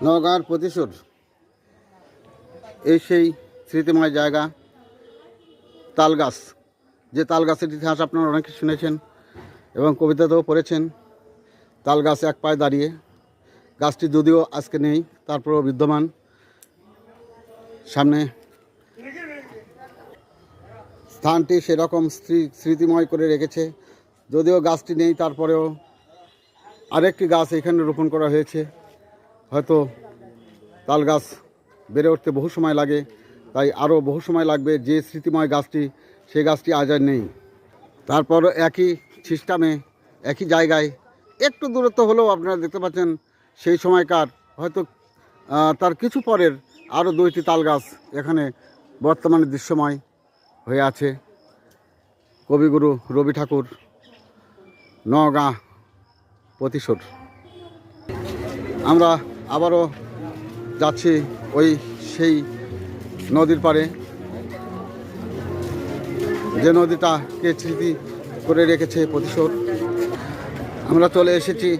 নওগাঁর প্রতিশোধ এই সেই স্মৃতিময় জায়গা তালগাছ। যে তালগাছের ইতিহাস আপনারা অনেকে শুনেছেন এবং কবিতাতেও পড়েছেন। তালগাছ এক পায়ে দাঁড়িয়ে, গাছটি যদিও আজকে নেই তারপরেও বিদ্যমান। সামনে স্থানটি সেরকম স্মৃতিময় করে রেখেছে। যদিও গাছটি নেই তারপরেও আরেকটি গাছ এখানে রোপণ করা হয়েছে। হয়তো তাল গাছ বেড়ে উঠতে বহু সময় লাগে, তাই আরও বহু সময় লাগবে। যে স্মৃতিময় গাছটি, সেই গাছটি আজ আর নেই। তারপরও একই সিস্টেমে একই জায়গায় একটু দূরত্ব হলেও আপনারা দেখতে পাচ্ছেন সেই সময়কার, হয়তো তার কিছু পরের আরও 2টি তাল গাছ এখানে বর্তমানে দৃশ্যময় হয়ে আছে। কবিগুরু রবি ঠাকুর, নওগাঁ প্রতিশোধ। আমরা আবারও যাচ্ছি ওই সেই নদীর পাড়ে, যে নদীটাকে স্মৃতি করে রেখেছে প্রতিশোধ। আমরা চলে এসেছি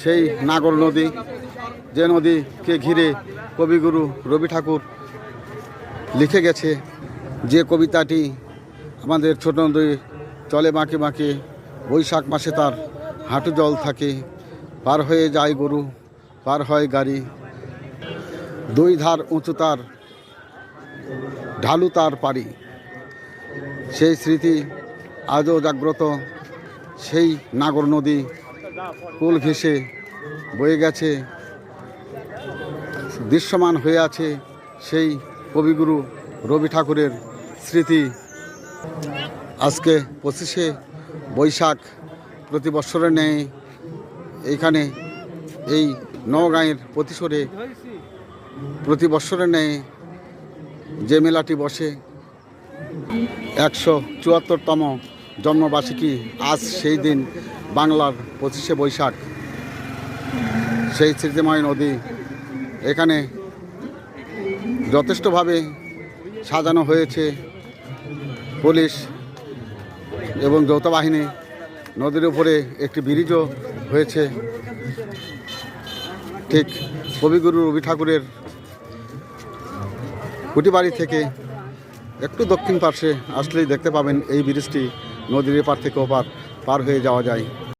সেই নাগর নদী, যে নদীকে ঘিরে কবিগুরু রবি ঠাকুর লিখে গেছে যে কবিতাটি, আমাদের ছোট নদী চলে বাঁকে বাঁকে, বৈশাখ মাসে তার হাঁটু জল থাকে, পার হয়ে যায় গরু, পার হয় গাড়ি, 2 ধার উঁচু তার, ঢালু তার পাড়ি। সেই স্মৃতি আজও জাগ্রত। সেই নাগর নদী কুল ঘেঁষে বয়ে গেছে, দৃশ্যমান হয়ে আছে সেই কবিগুরু রবি ঠাকুরের স্মৃতি। আজকে 25শে বৈশাখ প্রতি বৎসরের ন্যায় এইখানে এই নওগাঁয়ের প্রতিশোধে প্রতি বৎসরের ন্যায় যে মেলাটি বসে, 174তম জন্মবার্ষিকী আজ সেই দিন, বাংলার 25শে বৈশাখ। সেই স্মৃতিময় নদী এখানে যথেষ্টভাবে সাজানো হয়েছে। পুলিশ এবং যৌথ বাহিনী, নদীর উপরে একটি ব্রিজও হয়েছে। ঠিক কবিগুরু রবি ঠাকুরের কুটিবাড়ি থেকে একটু দক্ষিণ পার্শ্বে আসলেই দেখতে পাবেন এই ব্রিজটি। নদীর এপার থেকে ওপার পার হয়ে যাওয়া যায়।